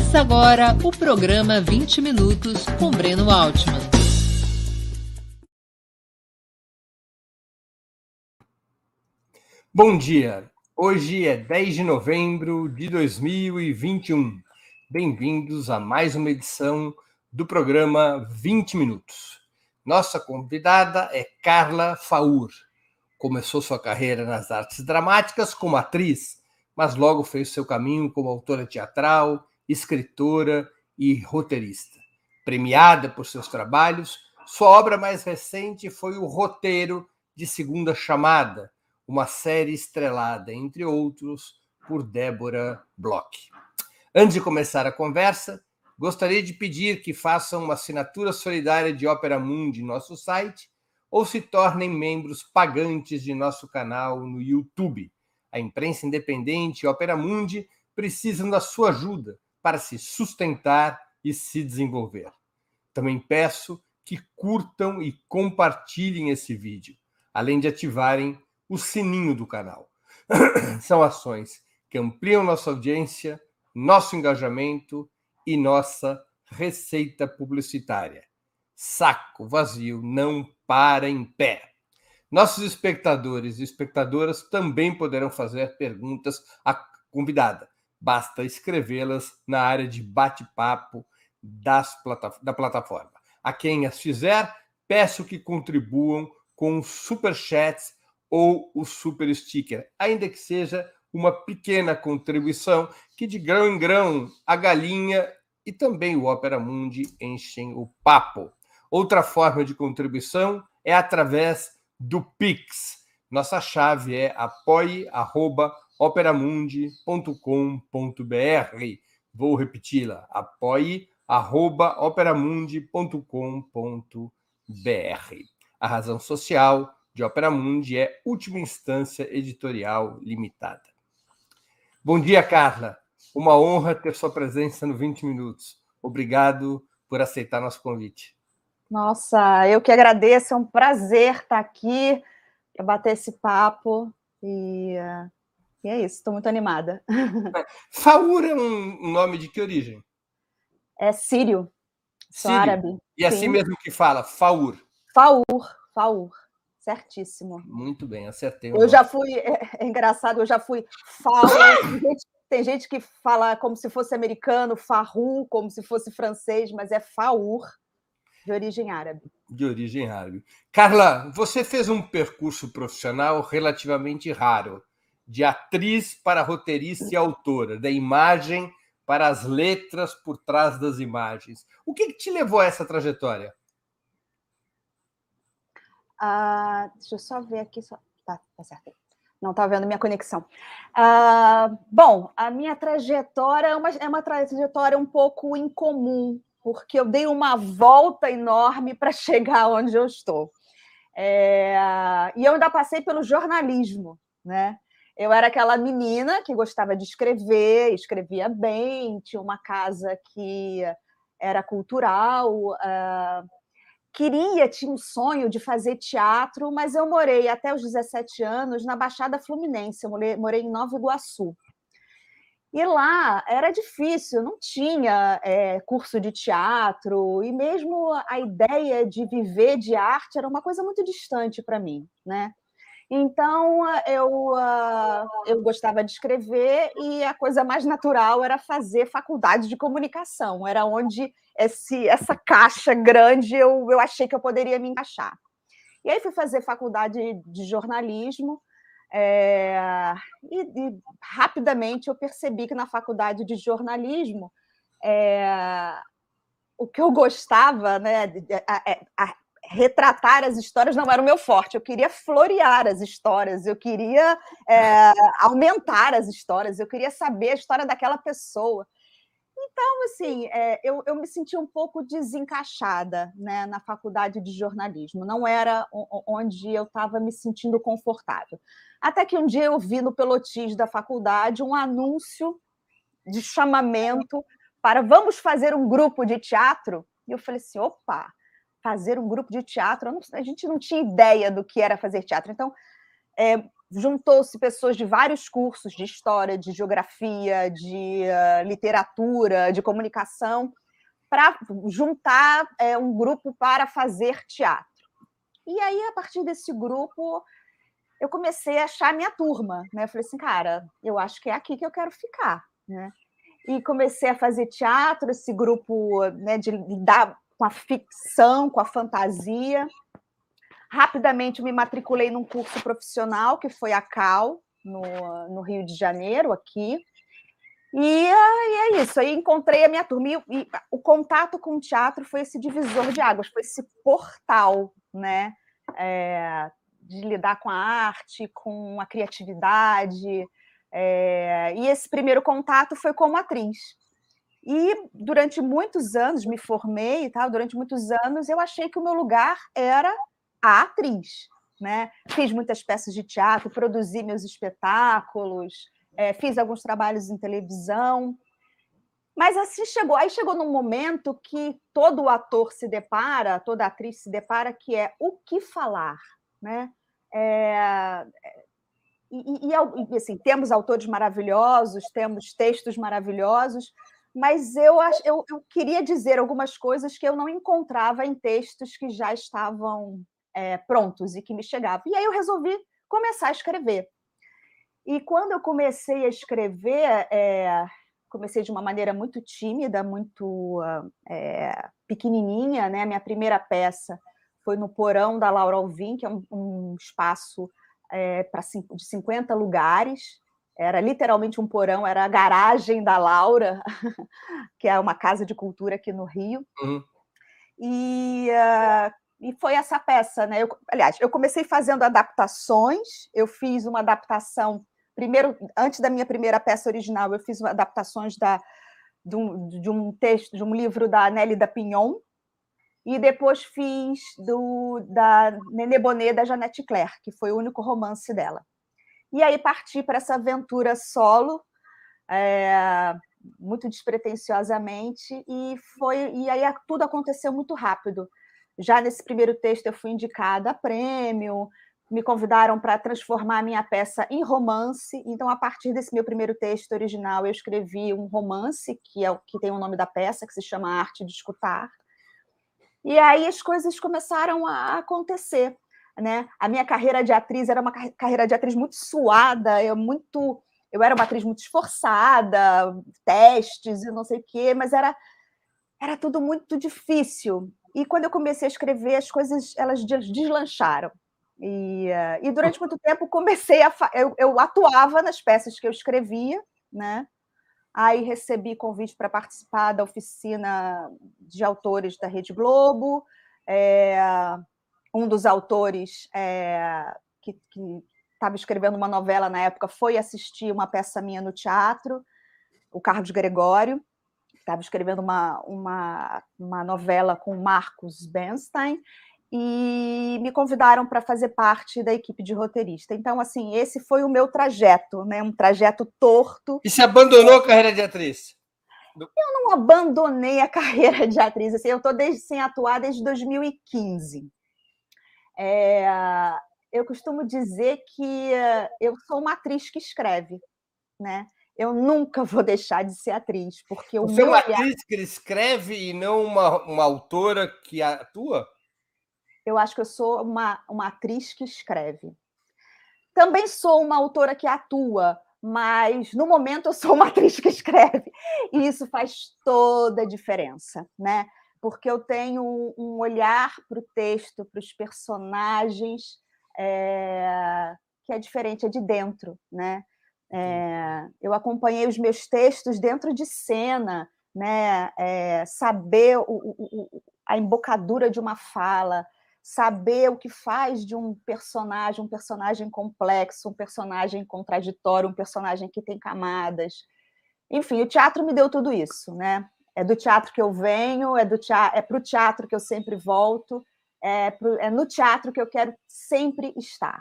Começa agora o programa 20 Minutos com Breno Altman. Bom dia, hoje é 10 de novembro de 2021. Bem-vindos a mais uma edição do programa 20 Minutos. Nossa convidada é Carla Faur. Começou sua carreira nas artes dramáticas como atriz, mas logo fez seu caminho como autora teatral, escritora e roteirista. Premiada por seus trabalhos, sua obra mais recente foi o roteiro de Segunda Chamada, uma série estrelada, entre outros, por Débora Bloch. Antes de começar a conversa, gostaria de pedir que façam uma assinatura solidária de Opera Mundi em nosso site ou se tornem membros pagantes de nosso canal no YouTube. A imprensa independente e Opera Mundi precisam da sua ajuda para se sustentar e se desenvolver. Também peço que curtam e compartilhem esse vídeo, além de ativarem o sininho do canal. São ações que ampliam nossa audiência, nosso engajamento e nossa receita publicitária. Saco vazio não para em pé. Nossos espectadores e espectadoras também poderão fazer perguntas à convidada. Basta escrevê-las na área de bate-papo da plataforma. A quem as fizer, peço que contribuam com superchats ou o super sticker, ainda que seja uma pequena contribuição que de grão em grão a galinha e também o Opera Mundi enchem o papo. Outra forma de contribuição é através do Pix. Nossa chave é apoie@operamundi.com.br. Vou repeti-la, apoie@operamundi.com.br. A razão social de Opera Mundi é Última Instância Editorial Limitada. Bom dia, Carla. Uma honra ter sua presença no 20 Minutos. Obrigado por aceitar nosso convite. Nossa, eu que agradeço. É um prazer estar aqui para bater esse papo. E é isso, estou muito animada. Faur é um nome de que origem? É sírio. Sou árabe. E assim mesmo que fala, Faur. Faur. Certíssimo. Muito bem, acertei. Eu já fui, é engraçado, eu já fui Faur. Tem gente que fala como se fosse americano, Farru, como se fosse francês, mas é Faur, de origem árabe. De origem árabe. Carla, você fez um percurso profissional relativamente raro, de atriz para roteirista e autora, da imagem para as letras por trás das imagens. O que te levou a essa trajetória? Deixa eu só ver aqui. Tá certo. Não está vendo minha conexão. Bom, a minha trajetória é uma trajetória um pouco incomum, porque eu dei uma volta enorme para chegar onde eu estou. E eu ainda passei pelo jornalismo, né? Eu era aquela menina que gostava de escrever, escrevia bem, tinha uma casa que era cultural, tinha um sonho de fazer teatro, mas eu morei até os 17 anos na Baixada Fluminense, eu morei em Nova Iguaçu. E lá era difícil, não tinha curso de teatro, e mesmo a ideia de viver de arte era uma coisa muito distante para mim, né? Então, eu gostava de escrever e a coisa mais natural era fazer faculdade de comunicação. Era onde essa caixa grande eu achei que eu poderia me encaixar. E aí fui fazer faculdade de jornalismo e rapidamente eu percebi que na faculdade de jornalismo o que eu gostava, né, retratar as histórias não era o meu forte, eu queria florear as histórias, eu queria aumentar as histórias, eu queria saber a história daquela pessoa. Então, assim, eu me senti um pouco desencaixada, né, na faculdade de jornalismo, não era onde eu estava me sentindo confortável. Até que um dia eu vi no Pelotis da faculdade um anúncio de chamamento para vamos fazer um grupo de teatro, e eu falei assim, opa, fazer um grupo de teatro, a gente não tinha ideia do que era fazer teatro. Então, juntou-se pessoas de vários cursos de história, de geografia, de literatura, de comunicação, para juntar um grupo para fazer teatro. E aí, a partir desse grupo, eu comecei a achar a minha turma, né? Eu falei assim, cara, eu acho que é aqui que eu quero ficar, né? E comecei a fazer teatro, esse grupo, né, de lidar com a ficção, com a fantasia. Rapidamente me matriculei num curso profissional, que foi a CAL, no Rio de Janeiro, aqui. E é isso, aí encontrei a minha turma. E o contato com o teatro foi esse divisor de águas, foi esse portal, né? De lidar com a arte, com a criatividade. E esse primeiro contato foi como atriz. E durante muitos anos, me formei, tá? Durante muitos anos, eu achei que o meu lugar era a atriz, né? Fiz muitas peças de teatro, produzi meus espetáculos, fiz alguns trabalhos em televisão, mas assim chegou num momento que todo ator se depara, toda atriz se depara, que é o que falar, né? E assim, temos autores maravilhosos, temos textos maravilhosos, mas eu queria dizer algumas coisas que eu não encontrava em textos que já estavam prontos e que me chegavam. E aí eu resolvi começar a escrever. E quando eu comecei a escrever, comecei de uma maneira muito tímida, muito pequenininha, né? Minha primeira peça foi no Porão da Laura Alvim, que é um espaço de 50 lugares. Era literalmente um porão, era a garagem da Laura, que é uma casa de cultura aqui no Rio. Uhum. E foi essa peça, né? Aliás, eu comecei fazendo adaptações, eu fiz uma adaptação, primeiro, antes da minha primeira peça original, eu fiz adaptações de um texto, de um livro da Nélida Pinhon, e depois fiz da Nenê Bonet, da Janete Claire, que foi o único romance dela. E aí parti para essa aventura solo, muito despretensiosamente, e aí tudo aconteceu muito rápido. Já nesse primeiro texto eu fui indicada a prêmio, me convidaram para transformar a minha peça em romance, então a partir desse meu primeiro texto original eu escrevi um romance, que tem o nome da peça, que se chama Arte de Escutar, e aí as coisas começaram a acontecer, né? A minha carreira de atriz era uma carreira de atriz muito suada, eu era uma atriz muito esforçada, testes e não sei o quê, mas era tudo muito difícil. E quando eu comecei a escrever, as coisas elas deslancharam. E durante muito tempo eu atuava nas peças que eu escrevia, né? Aí recebi convite para participar da oficina de autores da Rede Globo. Um dos autores que estava escrevendo uma novela na época foi assistir uma peça minha no teatro, o Carlos Gregório, que estava escrevendo uma novela com Marcos Bernstein, e me convidaram para fazer parte da equipe de roteirista. Então, assim, esse foi o meu trajeto, né? Um trajeto torto. E se abandonou a carreira de atriz? Eu não abandonei a carreira de atriz, assim, eu estou sem atuar desde 2015. Eu costumo dizer que eu sou uma atriz que escreve, né? Eu nunca vou deixar de ser atriz, porque Você é uma atriz que escreve e não uma autora que atua? Eu acho que eu sou uma atriz que escreve. Também sou uma autora que atua, mas no momento eu sou uma atriz que escreve. E isso faz toda a diferença, né? Porque eu tenho um olhar para o texto, para os personagens, que é diferente, é de dentro, né? Eu acompanhei os meus textos dentro de cena, né? Saber a embocadura de uma fala, saber o que faz de um personagem complexo, um personagem contraditório, um personagem que tem camadas. Enfim, o teatro me deu tudo isso, né? É do teatro que eu venho, é para o teatro que eu sempre volto, é no teatro que eu quero sempre estar,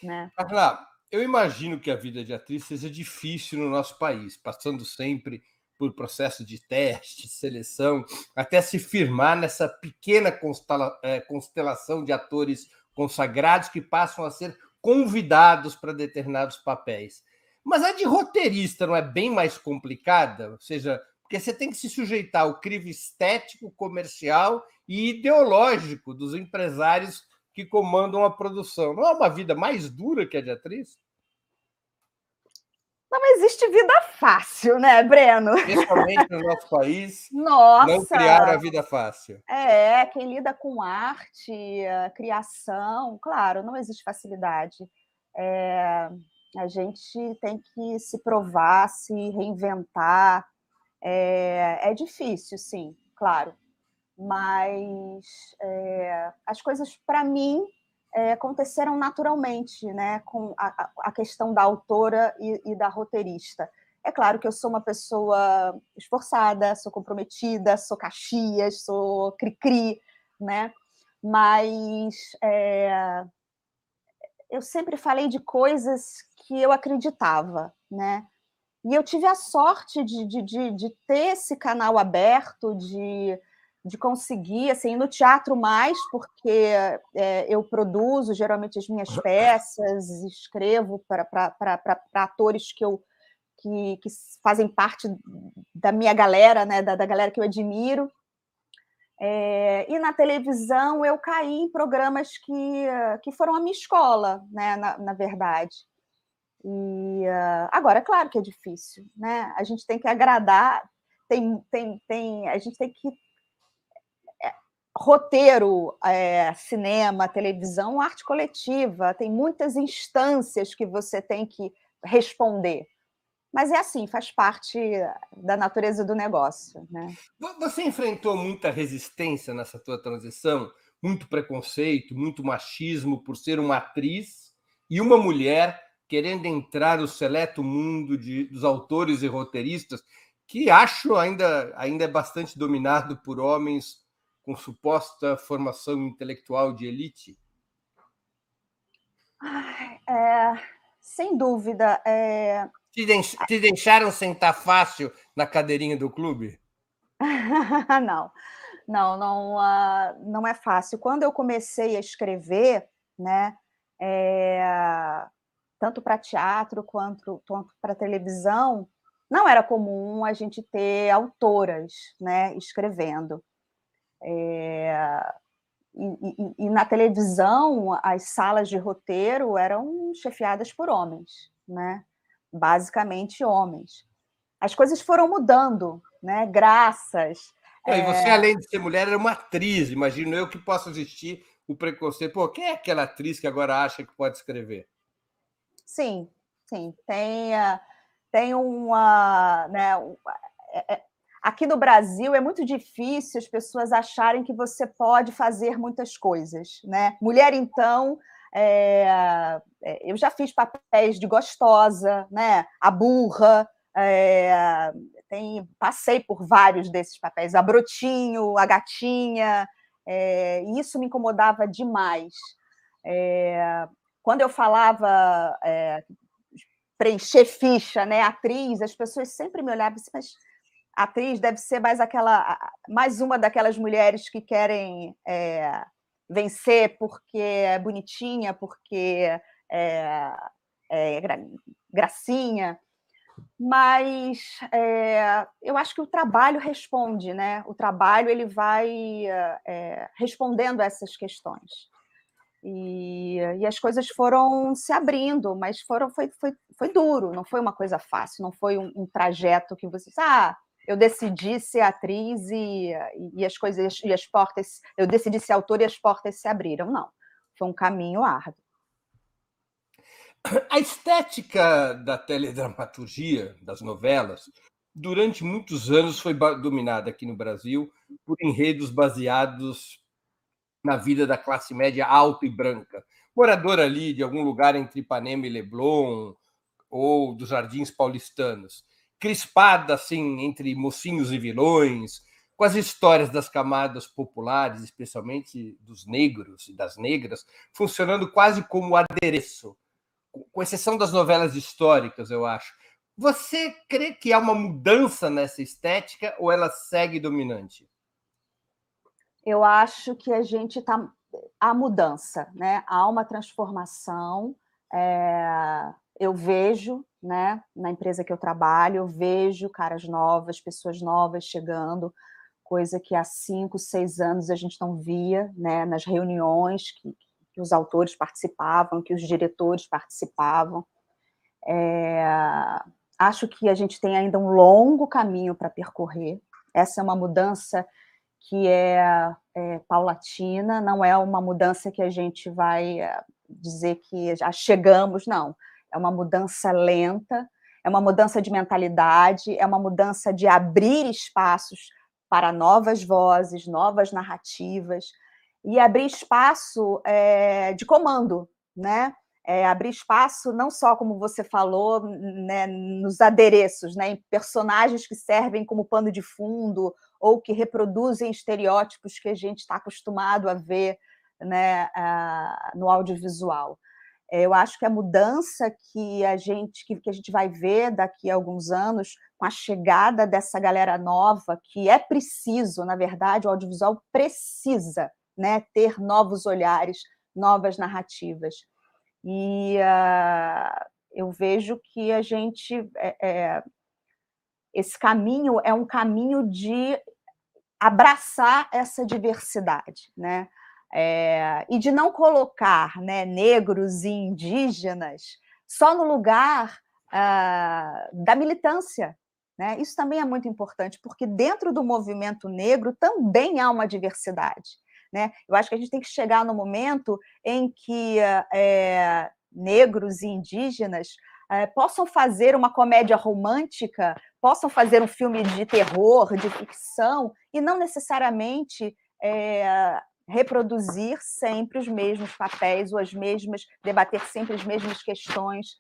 né? Carla, eu imagino que a vida de atriz seja difícil no nosso país, passando sempre por processo de teste, seleção, até se firmar nessa pequena constelação de atores consagrados que passam a ser convidados para determinados papéis. Mas a de roteirista não é bem mais complicada? Ou seja, porque você tem que se sujeitar ao crivo estético, comercial e ideológico dos empresários que comandam a produção. Não é uma vida mais dura que a de atriz? Não existe vida fácil, né, Breno? Especialmente no nosso país, não criaram Nossa! a vida fácil. Quem lida com arte, criação, claro, não existe facilidade. A gente tem que se provar, se reinventar. É difícil, sim, claro, mas as coisas, para mim, aconteceram naturalmente, né, com a questão da autora e da roteirista. É claro que eu sou uma pessoa esforçada, sou comprometida, sou Caxias, sou cri-cri, né? Mas eu sempre falei de coisas que eu acreditava, né? E eu tive a sorte de ter esse canal aberto, de conseguir, assim, no teatro mais, porque eu produzo geralmente as minhas peças, escrevo para atores que fazem parte da minha galera, né, da galera que eu admiro. E na televisão eu caí em programas que foram a minha escola, né, na verdade. E agora, é claro que é difícil, né? A gente tem que agradar, a gente tem que roteiro, cinema, televisão, arte coletiva, tem muitas instâncias que você tem que responder. Mas é assim, faz parte da natureza do negócio, né? Você enfrentou muita resistência nessa tua transição? Muito preconceito, muito machismo por ser uma atriz e uma mulher querendo entrar no seleto mundo dos autores e roteiristas, que acho ainda é bastante dominado por homens com suposta formação intelectual de elite? Sem dúvida. Te deixaram sentar fácil na cadeirinha do clube? Não, não é fácil. Quando eu comecei a escrever, né, tanto para teatro quanto para televisão, não era comum a gente ter autoras, né, escrevendo. E na televisão, as salas de roteiro eram chefiadas por homens, né? Basicamente homens. As coisas foram mudando, né? Graças. E você, além de ser mulher, era uma atriz. Imagino eu que possa existir o preconceito. Pô, quem é aquela atriz que agora acha que pode escrever? Sim, sim. Tem uma. Né, aqui no Brasil é muito difícil as pessoas acharem que você pode fazer muitas coisas, né? Mulher, então, eu já fiz papéis de gostosa, né? A burra, passei por vários desses papéis, a brotinho, a gatinha, e isso me incomodava demais. Quando eu falava preencher ficha, né, atriz, as pessoas sempre me olhavam assim, mas atriz deve ser mais uma daquelas mulheres que querem vencer porque é bonitinha, porque é gracinha. Mas eu acho que o trabalho responde, né? O trabalho ele vai respondendo a essas questões. E as coisas foram se abrindo, mas foi duro, não foi uma coisa fácil, não foi um trajeto que você eu decidi ser atriz e as coisas e as portas, eu decidi ser autora e as portas se abriram, não. Foi um caminho árduo. A estética da teledramaturgia, das novelas, durante muitos anos foi dominada aqui no Brasil por enredos baseados na vida da classe média alta e branca, moradora ali de algum lugar entre Ipanema e Leblon ou dos Jardins Paulistanos, crispada assim entre mocinhos e vilões, com as histórias das camadas populares, especialmente dos negros e das negras, funcionando quase como adereço, com exceção das novelas históricas, eu acho. Você crê que há uma mudança nessa estética ou ela segue dominante? Eu acho que há mudança, né? Há uma transformação. Eu vejo, né, na empresa que eu trabalho, eu vejo caras novas, pessoas novas chegando, coisa que há 5, 6 anos a gente não via, né, nas reuniões que os autores participavam, que os diretores participavam. Acho que a gente tem ainda um longo caminho para percorrer. Essa é uma mudança que é paulatina, não é uma mudança que a gente vai dizer que já chegamos, não. É uma mudança lenta, é uma mudança de mentalidade, é uma mudança de abrir espaços para novas vozes, novas narrativas, e abrir espaço de comando, né? Abrir espaço não só, como você falou, né, nos adereços, né, em personagens que servem como pano de fundo ou que reproduzem estereótipos que a gente está acostumado a ver, né, no audiovisual. Eu acho que a mudança que a gente vai ver daqui a alguns anos, com a chegada dessa galera nova, que é preciso, na verdade, o audiovisual precisa, né, ter novos olhares, novas narrativas. E eu vejo que a gente... esse caminho é um caminho de abraçar essa diversidade, né? E de não colocar, né, negros e indígenas só no lugar da militância, né? Isso também é muito importante, porque dentro do movimento negro também há uma diversidade, né? Eu acho que a gente tem que chegar no momento em que negros e indígenas possam fazer uma comédia romântica, possam fazer um filme de terror, de ficção, e não necessariamente reproduzir sempre os mesmos papéis ou debater sempre as mesmas questões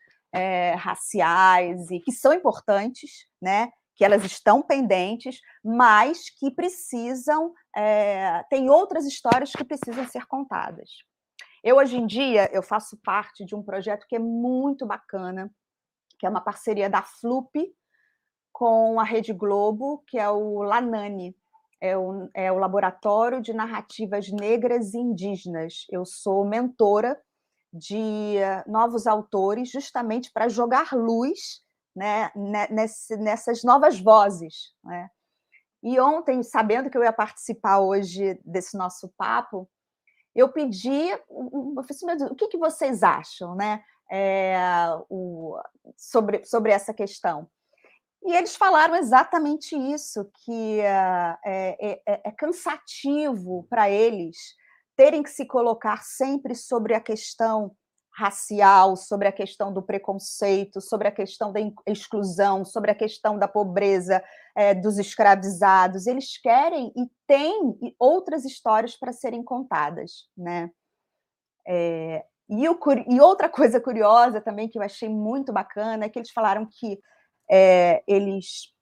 raciais, e que são importantes, né? Que elas estão pendentes, mas que precisam... tem outras histórias que precisam ser contadas. Hoje em dia, eu faço parte de um projeto que é muito bacana, que é uma parceria da FLUP com a Rede Globo, que é o LANANI, é o Laboratório de Narrativas Negras e Indígenas. Eu sou mentora de novos autores, justamente para jogar luz, né, nessas novas vozes, né? E ontem, sabendo que eu ia participar hoje desse nosso papo, eu pedi, o que vocês acham, né, sobre essa questão? E eles falaram exatamente isso, que é cansativo para eles terem que se colocar sempre sobre a questão racial, sobre a questão do preconceito, sobre a questão da exclusão, sobre a questão da pobreza, dos escravizados. Eles querem e têm outras histórias para serem contadas, né? E outra coisa curiosa também, que eu achei muito bacana, é que eles falaram que eles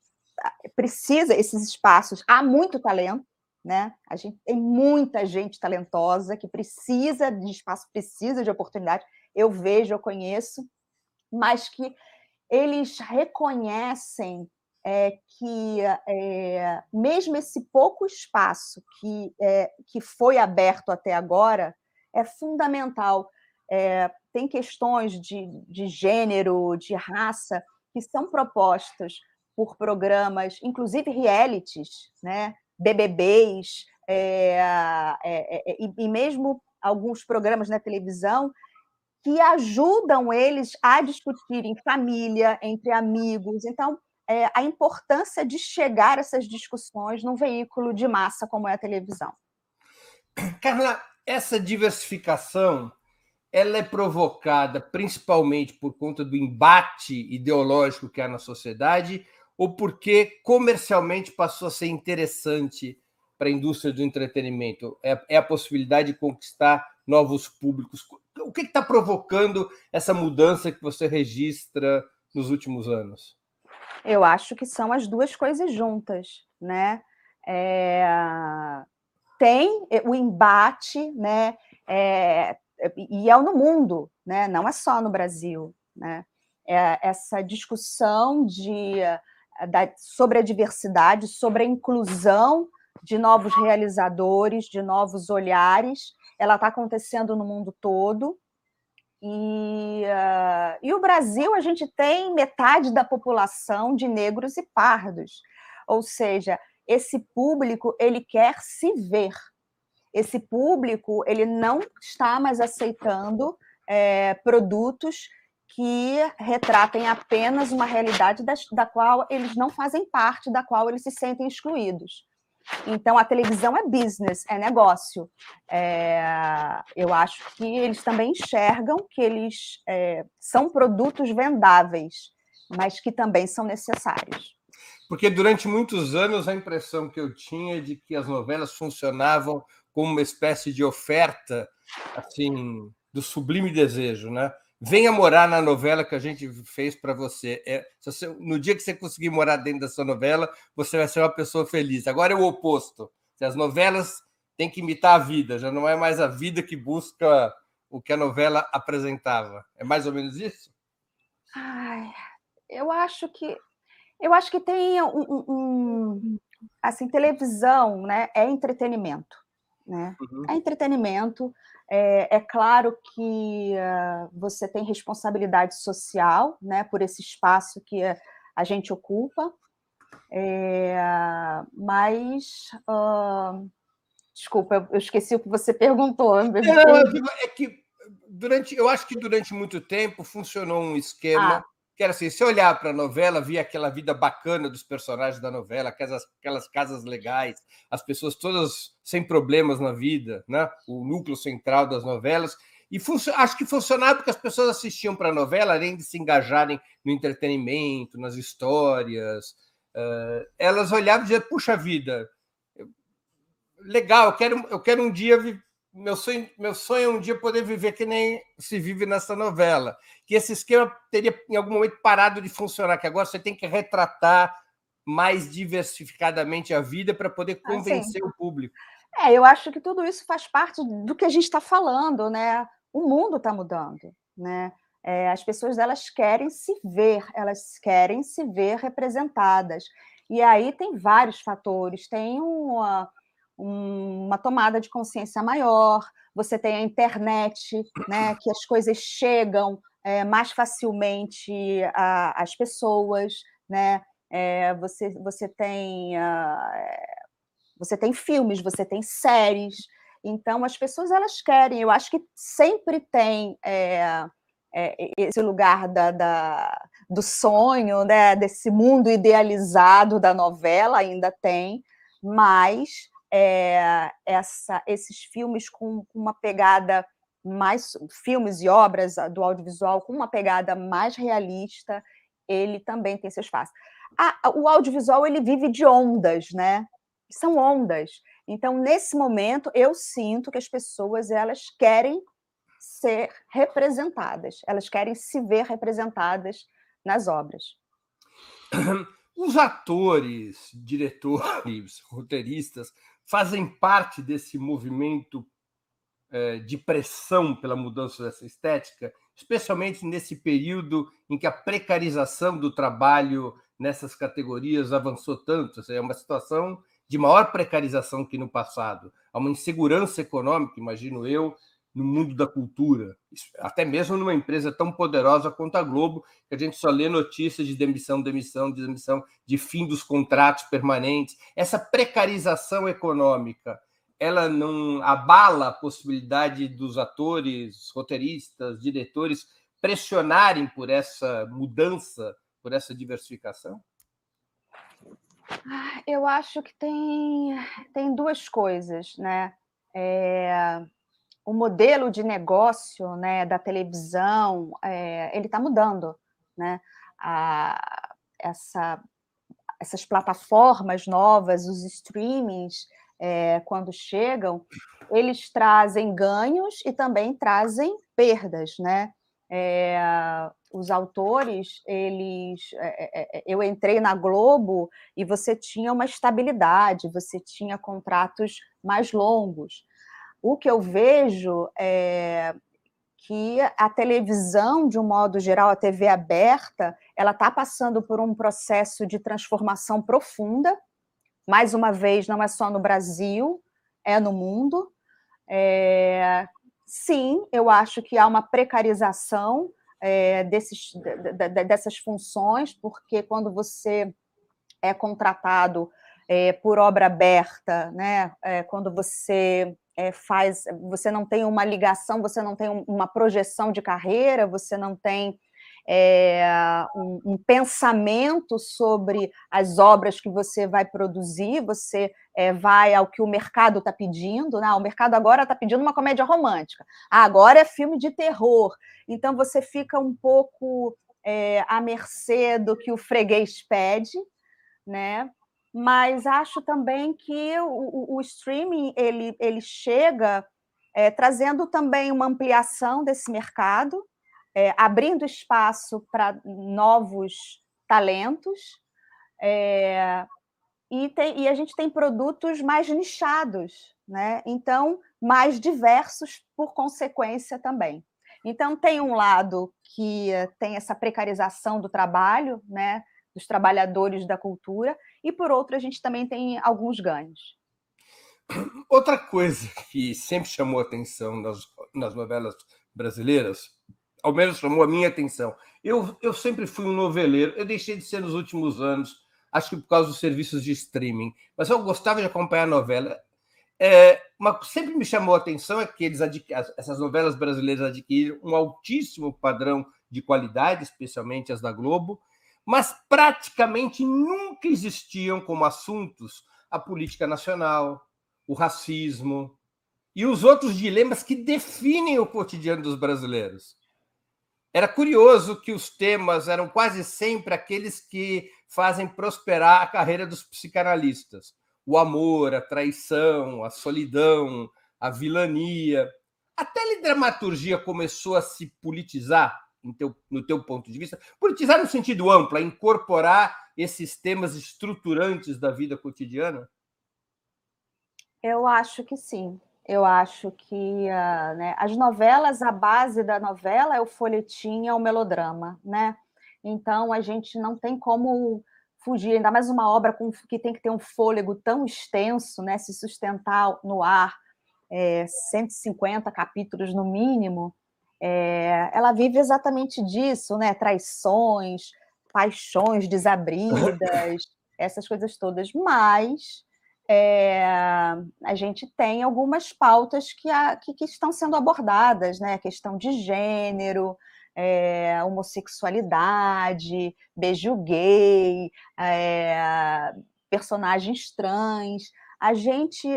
precisam, esses espaços, há muito talento, né? A gente tem muita gente talentosa que precisa de espaço, precisa de oportunidade. Eu vejo, eu conheço, mas que eles reconhecem que mesmo esse pouco espaço que foi aberto até agora é fundamental. Tem questões de gênero, de raça, que são propostas por programas, inclusive realities, né? BBBs, e mesmo alguns programas na televisão que ajudam eles a discutir em família, entre amigos. Então, a importância de chegar a essas discussões num veículo de massa como é a televisão. Carla, essa diversificação ela é provocada principalmente por conta do embate ideológico que há na sociedade ou porque comercialmente passou a ser interessante para a indústria do entretenimento? É a possibilidade de conquistar novos públicos? O que está provocando essa mudança que você registra nos últimos anos? Eu acho que são as duas coisas juntas, né? Tem o embate, né? E é no mundo, né? Não é só no Brasil, né? Essa discussão sobre a diversidade, sobre a inclusão de novos realizadores, de novos olhares, ela está acontecendo no mundo todo. E o Brasil, a gente tem metade da população de negros e pardos, ou seja, esse público ele quer se ver. Esse público ele não está mais aceitando produtos que retratem apenas uma realidade da qual eles não fazem parte, da qual eles se sentem excluídos. Então, a televisão é business, é negócio. Eu acho que eles também enxergam que eles são produtos vendáveis, mas que também são necessários. Porque durante muitos anos a impressão que eu tinha é de que as novelas funcionavam como uma espécie de oferta assim do sublime desejo, né? Venha morar na novela que a gente fez para você. No dia que você conseguir morar dentro dessa novela, você vai ser uma pessoa feliz. Agora é o oposto. As novelas têm que imitar a vida, já não é mais a vida que busca o que a novela apresentava. É mais ou menos isso? Eu acho que tem assim, televisão, né, é entretenimento, né? É entretenimento. É claro que você tem responsabilidade social, né, por esse espaço que a gente ocupa, mas desculpa, eu esqueci o que você perguntou. É que eu acho que durante muito tempo funcionou um esquema que era assim, se olhar para a novela, via aquela vida bacana dos personagens da novela, aquelas casas legais, as pessoas todas sem problemas na vida, né? O núcleo central das novelas. E acho que funcionava porque as pessoas assistiam para a novela, além de se engajarem no entretenimento, nas histórias, elas olhavam e diziam, puxa vida, legal, eu quero um dia meu sonho é um dia poder viver que nem se vive nessa novela. Que esse esquema teria, em algum momento, parado de funcionar, que agora você tem que retratar mais diversificadamente a vida para poder convencer o público. Eu acho que tudo isso faz parte do que a gente está falando, né? O mundo está mudando, né? As pessoas elas querem se ver representadas. E aí tem vários fatores, tem uma tomada de consciência maior, você tem a internet, né, que as coisas chegam mais facilmente às pessoas, né? Você tem filmes, você tem séries, então as pessoas elas querem, eu acho que sempre tem esse lugar do sonho, né, desse mundo idealizado da novela, ainda tem, mas esses filmes com uma pegada mais, filmes e obras do audiovisual com uma pegada mais realista, ele também tem seu espaço. O audiovisual ele vive de ondas, né? São ondas. Então, nesse momento, eu sinto que as pessoas elas querem ser representadas, elas querem se ver representadas nas obras. Os atores, diretores, roteiristas fazem parte desse movimento de pressão pela mudança dessa estética, especialmente nesse período em que a precarização do trabalho nessas categorias avançou tanto. É uma situação de maior precarização que no passado. Há uma insegurança econômica, imagino eu, no mundo da cultura, até mesmo numa empresa tão poderosa quanto a Globo, que a gente só lê notícias de demissão, de fim dos contratos permanentes. Essa precarização econômica, ela não abala a possibilidade dos atores, roteiristas, diretores pressionarem por essa mudança, por essa diversificação? Eu acho que tem duas coisas, né? O modelo de negócio, né, da televisão, ele está mudando, né? Essas plataformas novas, os streamings, quando chegam, eles trazem ganhos e também trazem perdas, né? Os autores, eu entrei na Globo e você tinha uma estabilidade, você tinha contratos mais longos. O que eu vejo é que a televisão, de um modo geral, a TV aberta, ela está passando por um processo de transformação profunda. Mais uma vez, não é só no Brasil, é no mundo. Sim, eu acho que há uma precarização dessas funções, porque quando você é contratado por obra aberta, né? Quando você você não tem uma ligação, você não tem uma projeção de carreira, você não tem um pensamento sobre as obras que você vai produzir, você vai ao que o mercado está pedindo, né? O mercado agora está pedindo uma comédia romântica, agora é filme de terror, então você fica um pouco à mercê do que o freguês pede, né? Mas acho também que o streaming ele chega trazendo também uma ampliação desse mercado, abrindo espaço para novos talentos, e a gente tem produtos mais nichados, né? Então, mais diversos por consequência também. Então, tem um lado que tem essa precarização do trabalho, né? Dos trabalhadores da cultura, e por outro, a gente também tem alguns ganhos. Outra coisa que sempre chamou atenção nas novelas brasileiras, ao menos chamou a minha atenção, eu sempre fui um noveleiro, eu deixei de ser nos últimos anos, acho que por causa dos serviços de streaming, mas eu gostava de acompanhar a novela. Mas sempre me chamou a atenção é que essas novelas brasileiras adquiriram um altíssimo padrão de qualidade, especialmente as da Globo, mas praticamente nunca existiam como assuntos a política nacional, o racismo e os outros dilemas que definem o cotidiano dos brasileiros. Era curioso que os temas eram quase sempre aqueles que fazem prosperar a carreira dos psicanalistas. O amor, a traição, a solidão, a vilania. A teledramaturgia começou a se politizar, no teu ponto de vista? Politizar no sentido amplo, a incorporar esses temas estruturantes da vida cotidiana? Eu acho que sim. Eu acho que né, as novelas, a base da novela é o folhetim, é o melodrama, né? Então a gente não tem como fugir, ainda mais uma obra que tem que ter um fôlego tão extenso, né? Se sustentar no ar 150 capítulos no mínimo, ela vive exatamente disso, né? Traições, paixões desabridas, essas coisas todas, mas a gente tem algumas pautas que estão sendo abordadas, né? A questão de gênero, homossexualidade, beijo gay, personagens trans. A gente,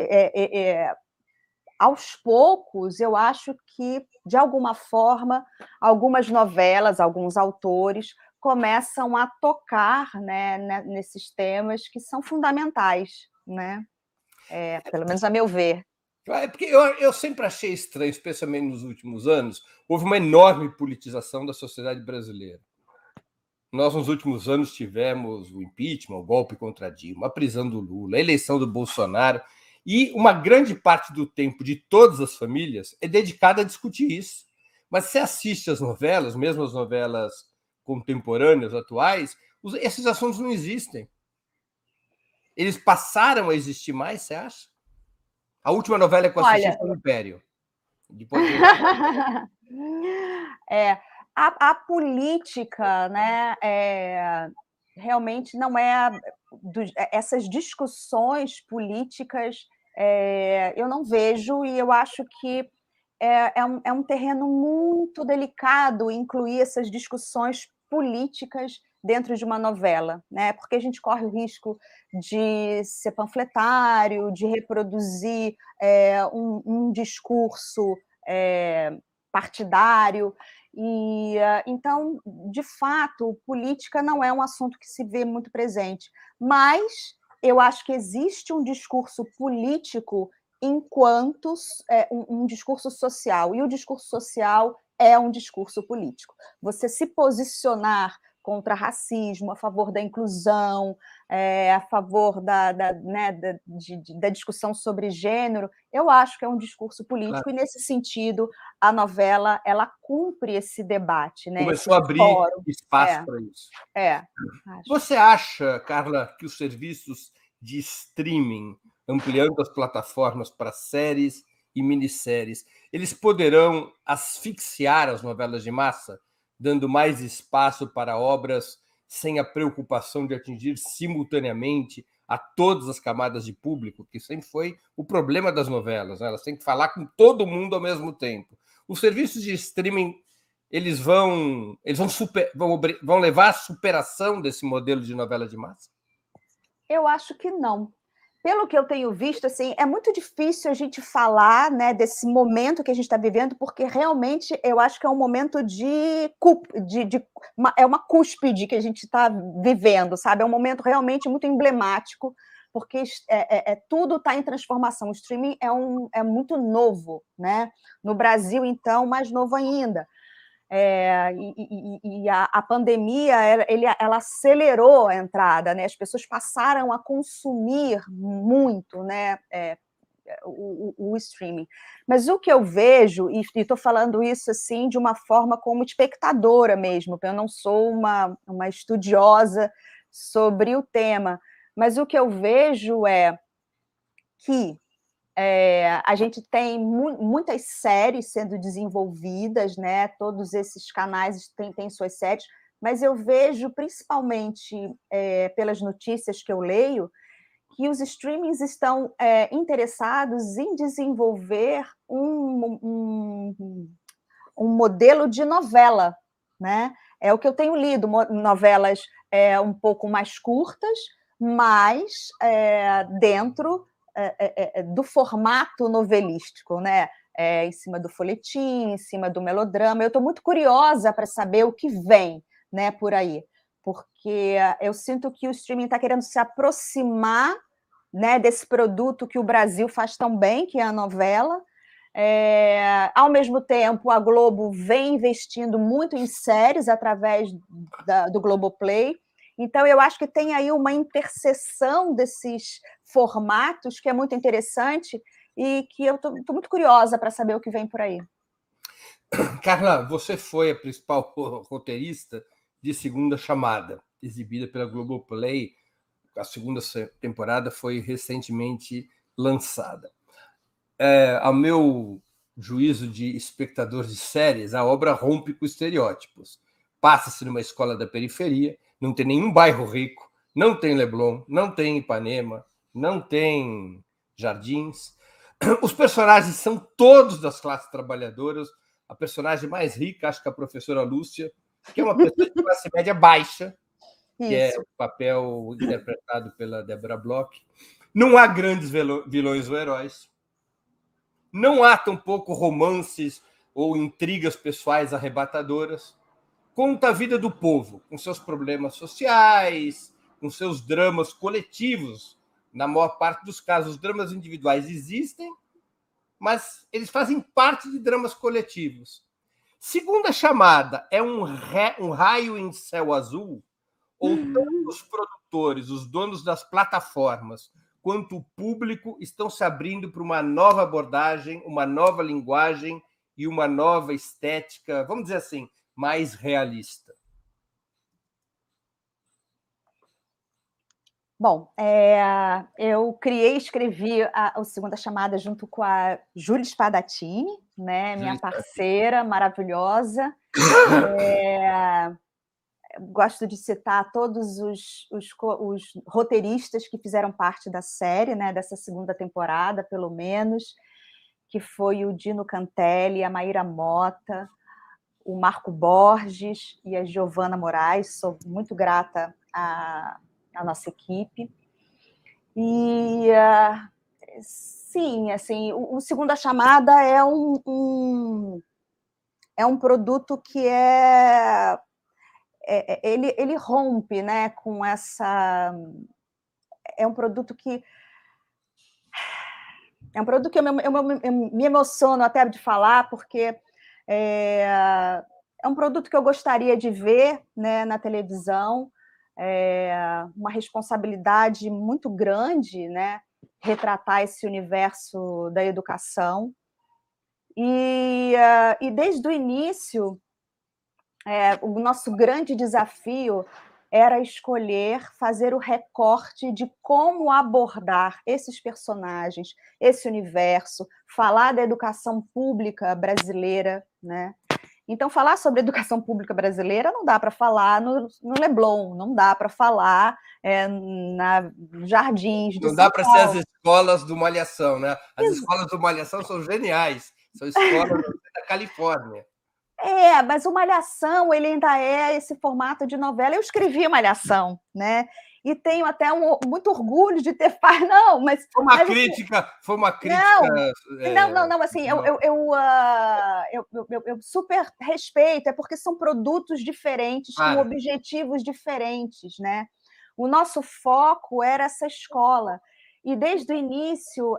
aos poucos, eu acho que, de alguma forma, algumas novelas, alguns autores começam a tocar, né, nesses temas que são fundamentais, né? Pelo menos a meu ver. Porque eu sempre achei estranho, especialmente nos últimos anos, houve uma enorme politização da sociedade brasileira. Nós, nos últimos anos, tivemos o impeachment, o golpe contra Dilma, a prisão do Lula, a eleição do Bolsonaro, e uma grande parte do tempo de todas as famílias é dedicada a discutir isso. Mas se assiste às novelas, mesmo as novelas contemporâneas, atuais, esses assuntos não existem. Eles passaram a existir mais, você acha? A última novela que eu assisti foi o Império. Depois a política, né, realmente não é essas discussões políticas, eu não vejo, e eu acho que é um terreno muito delicado incluir essas discussões políticas dentro de uma novela, né? Porque a gente corre o risco de ser panfletário, de reproduzir um discurso partidário. E então, de fato, política não é um assunto que se vê muito presente, mas eu acho que existe um discurso político enquanto um discurso social, e o discurso social é um discurso político. Você se posicionar contra racismo, a favor da inclusão, a favor da discussão sobre gênero, eu acho que é um discurso político, claro. E nesse sentido, a novela ela cumpre esse debate. Né? Começou a abrir espaço para isso. Você acha, Carla, que os serviços de streaming, ampliando as plataformas para séries e minisséries, eles poderão asfixiar as novelas de massa, dando mais espaço para obras sem a preocupação de atingir simultaneamente a todas as camadas de público, que sempre foi o problema das novelas, né? Elas têm que falar com todo mundo ao mesmo tempo. Os serviços de streaming vão levar à superação desse modelo de novela de massa? Eu acho que não. Pelo que eu tenho visto, assim, é muito difícil a gente falar, né, desse momento que a gente está vivendo, porque realmente eu acho que é um momento é uma cúspide que a gente está vivendo, sabe? É um momento realmente muito emblemático, porque tudo está em transformação. O streaming é muito novo, né? No Brasil, então, mais novo ainda. E a pandemia ela acelerou a entrada, né? As pessoas passaram a consumir muito, né? O streaming. Mas o que eu vejo, e estou falando isso assim de uma forma como espectadora mesmo, porque eu não sou uma estudiosa sobre o tema, mas o que eu vejo é que a gente tem muitas séries sendo desenvolvidas, né? Todos esses canais têm suas séries, mas eu vejo, principalmente pelas notícias que eu leio, que os streamings estão interessados em desenvolver um modelo de novela, né? É o que eu tenho lido, novelas um pouco mais curtas, mas dentro do formato novelístico, né? Em cima do folhetim, em cima do melodrama. Eu estou muito curiosa para saber o que vem, né, por aí, porque eu sinto que o streaming está querendo se aproximar, né, desse produto que o Brasil faz tão bem, que é a novela. Ao mesmo tempo, a Globo vem investindo muito em séries através do Globoplay. Então, eu acho que tem aí uma interseção desses formatos que é muito interessante e que eu estou muito curiosa para saber o que vem por aí. Carla, você foi a principal roteirista de Segunda Chamada, exibida pela Globoplay. A segunda temporada foi recentemente lançada. Ao meu juízo de espectador de séries, a obra rompe com estereótipos. Passa-se numa escola da periferia, não tem nenhum bairro rico, não tem Leblon, não tem Ipanema, não tem Jardins. Os personagens são todos das classes trabalhadoras. A personagem mais rica, acho que é a professora Lúcia, que é uma pessoa de classe média baixa, que é o papel interpretado pela Deborah Bloch. Não há grandes vilões ou heróis. Não há tampouco romances ou intrigas pessoais arrebatadoras. Conta a vida do povo, com seus problemas sociais, com seus dramas coletivos. Na maior parte dos casos, os dramas individuais existem, mas eles fazem parte de dramas coletivos. Segunda Chamada é um raio em céu azul, ou tanto os produtores, os donos das plataformas, quanto o público estão se abrindo para uma nova abordagem, uma nova linguagem e uma nova estética, vamos dizer assim, mais realista? Bom, eu criei e escrevi a Segunda Chamada junto com a Júlia Spadatini, né, minha parceira maravilhosa. Gosto de citar todos os roteiristas que fizeram parte da série, né, dessa segunda temporada, pelo menos, que foi o Dino Cantelli, a Maíra Mota, o Marco Borges e a Giovana Moraes. Sou muito grata à nossa equipe. E, sim, assim, o Segunda Chamada é um produto que ele rompe, né, com essa... É um produto que eu me emociono até de falar, porque é um produto que eu gostaria de ver, né, na televisão, uma responsabilidade muito grande, né, retratar esse universo da educação. E desde o início, o nosso grande desafio era escolher fazer o recorte de como abordar esses personagens, esse universo, falar da educação pública brasileira, né? Então, falar sobre a educação pública brasileira não dá para falar no Leblon, não dá para falar na Jardins de Não São dá para ser as Paulo. escolas do Malhação, né? As escolas do Malhação são geniais, são escolas da Califórnia. Mas o Malhação, ele ainda é esse formato de novela. Eu escrevi Malhação, né? E tenho até muito orgulho de ter feito. Não, mas. Foi uma Mas, crítica. Foi uma crítica. não, assim, eu super respeito, é porque são produtos diferentes, com Claro. objetivos diferentes, né? O nosso foco era essa escola. E desde o início,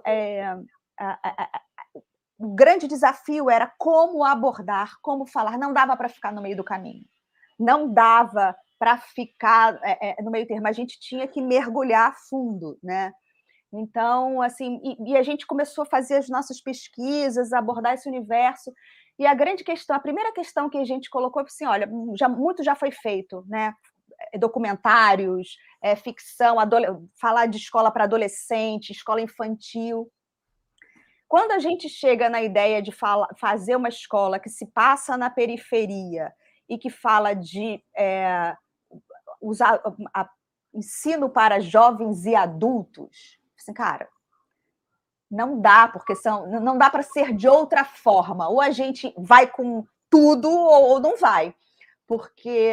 o grande desafio era como abordar, como falar. Não dava para ficar no meio do caminho. Não dava para ficar no meio termo. A gente tinha que mergulhar fundo, né? Então, assim, e a gente começou a fazer as nossas pesquisas, abordar esse universo. E a grande questão, a primeira questão que a gente colocou foi assim: olha, muito já foi feito, né? Documentários, ficção, falar de escola para adolescente, escola infantil. Quando a gente chega na ideia de fazer uma escola que se passa na periferia e que fala de usar ensino para jovens e adultos, assim, cara, não dá, porque não dá para ser de outra forma. Ou a gente vai com tudo ou não vai. Porque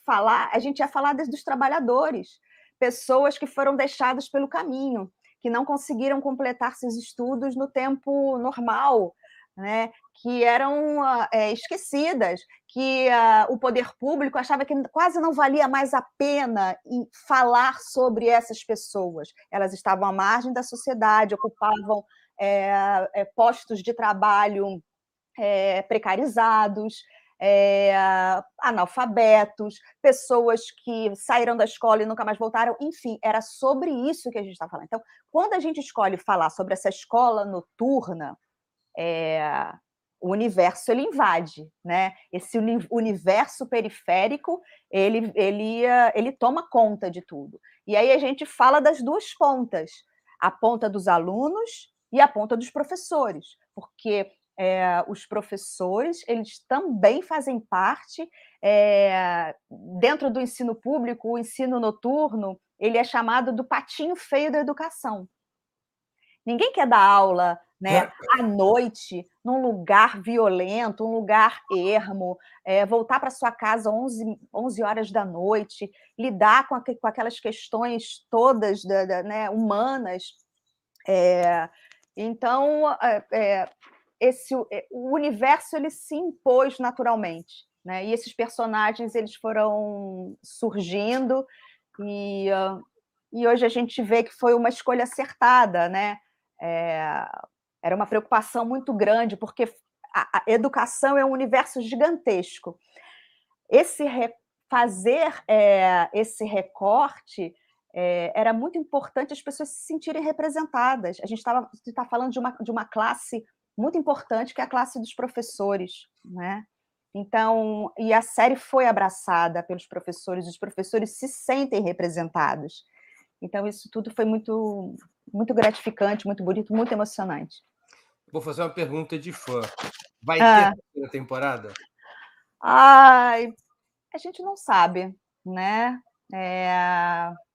a gente ia falar dos trabalhadores, pessoas que foram deixadas pelo caminho, que não conseguiram completar seus estudos no tempo normal, né? Que eram esquecidas, que o poder público achava que quase não valia mais a pena falar sobre essas pessoas. Elas estavam à margem da sociedade, ocupavam postos de trabalho precarizados, analfabetos, pessoas que saíram da escola e nunca mais voltaram, enfim, era sobre isso que a gente está falando. Então, quando a gente escolhe falar sobre essa escola noturna, o universo ele invade, né? Esse universo periférico ele toma conta de tudo. E aí a gente fala das duas pontas, a ponta dos alunos e a ponta dos professores, porque os professores eles também fazem parte dentro do ensino público. O ensino noturno ele é chamado do patinho feio da educação. Ninguém quer dar aula, né, à noite, num lugar violento, um lugar ermo, voltar para sua casa 11 horas da noite, lidar com aquelas questões todas né, humanas. Então, o universo ele se impôs naturalmente, né? E esses personagens eles foram surgindo e hoje a gente vê que foi uma escolha acertada, né? Era uma preocupação muito grande, porque a educação é um universo gigantesco. Fazer esse recorte era muito importante as pessoas se sentirem representadas. A gente está falando de uma classe muito importante, que é a classe dos professores, né? Então, e a série foi abraçada pelos professores, os professores se sentem representados. Então, isso tudo foi muito, muito gratificante, muito bonito, muito emocionante. Vou fazer uma pergunta de fã. Vai ter terceira temporada? Ai, a gente não sabe, né?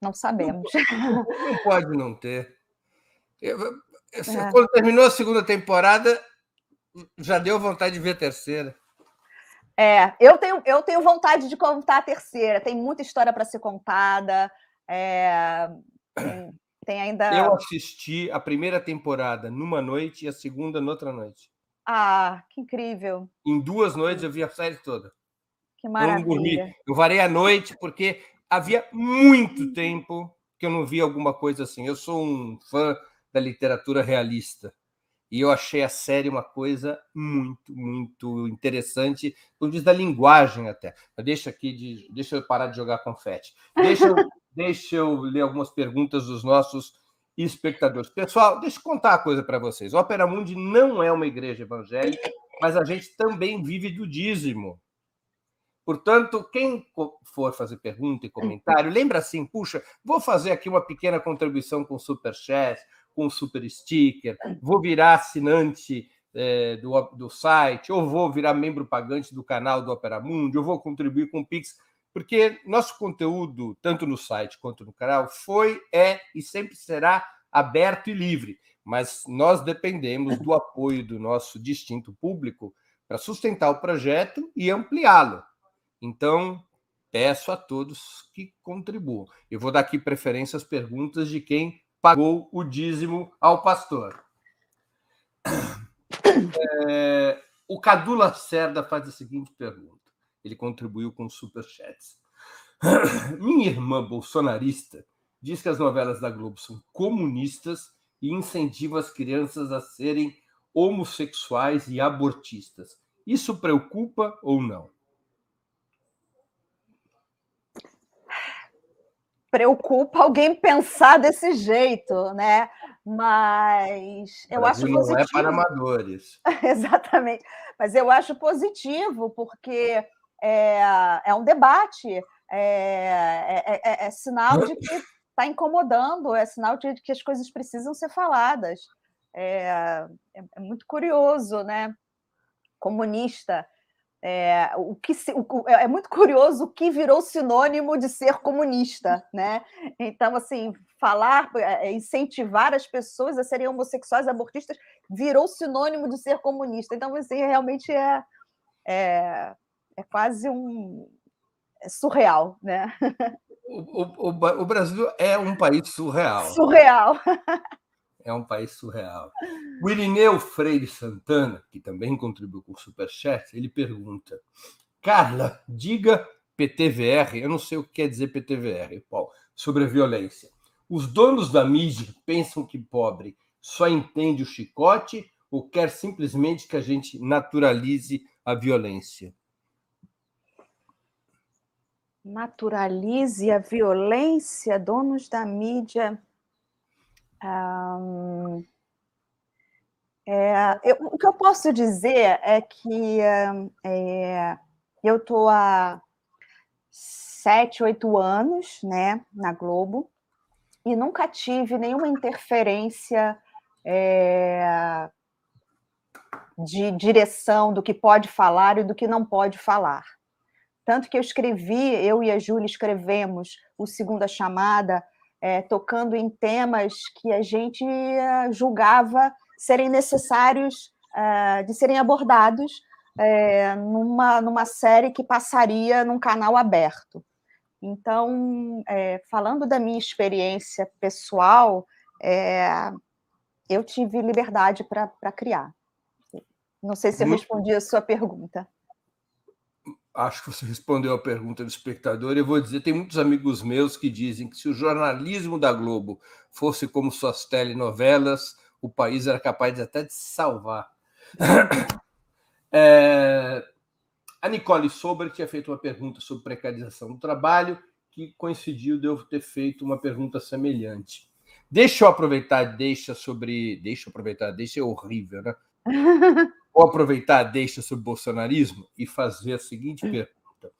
Não sabemos. Não pode não ter. Quando terminou a segunda temporada, já deu vontade de ver a terceira. Eu tenho vontade de contar a terceira. Tem muita história para ser contada. Tem ainda. Eu assisti a primeira temporada numa noite e a segunda noutra noite. Ah, que incrível! Em 2 noites eu vi a série toda. Que Eu não dormi. maravilha! Eu varei a noite porque havia muito tempo que eu não via alguma coisa assim. Eu sou um fã da literatura realista e eu achei a série uma coisa muito, muito interessante, do ponto de vista da linguagem até. Mas deixa eu parar de jogar confete. Deixa eu ler algumas perguntas dos nossos espectadores. Pessoal, deixa eu contar uma coisa para vocês. O Opera Mundi não é uma igreja evangélica, mas a gente também vive do dízimo. Portanto, quem for fazer pergunta e comentário, lembra assim, puxa, vou fazer aqui uma pequena contribuição com Superchat, com Super Sticker, vou virar assinante do site, ou vou virar membro pagante do canal do Opera Mundi, ou vou contribuir com o Pix, porque nosso conteúdo, tanto no site quanto no canal, foi, é e sempre será aberto e livre, mas nós dependemos do apoio do nosso distinto público para sustentar o projeto e ampliá-lo. Então, peço a todos que contribuam. Eu vou dar aqui preferência às perguntas de quem pagou o dízimo ao pastor. O Cadu Lacerda faz a seguinte pergunta. Ele contribuiu com superchats. Minha irmã bolsonarista diz que as novelas da Globo são comunistas e incentivam as crianças a serem homossexuais e abortistas. Isso preocupa ou não? Preocupa alguém pensar desse jeito, né? Mas eu acho positivo. Não é para amadores. Exatamente. Mas eu acho positivo, porque é um debate, é sinal de que está incomodando, é sinal de que as coisas precisam ser faladas. É muito curioso, né? Comunista. É muito curioso o que virou sinônimo de ser comunista, né? Então, assim, incentivar as pessoas a serem homossexuais, abortistas, virou sinônimo de ser comunista. Então, assim, realmente é quase surreal, né? O Brasil é um país surreal. Surreal. É um país surreal. O Irineu Freire Santana, que também contribuiu com o Superchat, ele pergunta: Carla, diga PTVR, eu não sei o que quer dizer PTVR, Paulo, sobre a violência. Os donos da mídia pensam que pobre só entende o chicote ou quer simplesmente que a gente naturalize a violência? Naturalize a violência, donos da mídia. O que eu posso dizer é que eu estou há 7, 8 anos, né, na Globo, e nunca tive nenhuma interferência de direção do que pode falar e do que não pode falar. Tanto que eu e a Júlia escrevemos o Segunda Chamada, tocando em temas que a gente julgava serem necessários de serem abordados numa série que passaria num canal aberto. Então, falando da minha experiência pessoal, eu tive liberdade para criar. Não sei se eu respondi a sua pergunta. Acho que você respondeu a pergunta do espectador. Eu vou dizer, tem muitos amigos meus que dizem que se o jornalismo da Globo fosse como suas telenovelas, o país era capaz até de se salvar. A Nicole Sober tinha feito uma pergunta sobre precarização do trabalho, que coincidiu de eu ter feito uma pergunta semelhante. Deixa eu aproveitar, deixa é horrível, né? Vou aproveitar a deixa sobre o bolsonarismo e fazer a seguinte pergunta.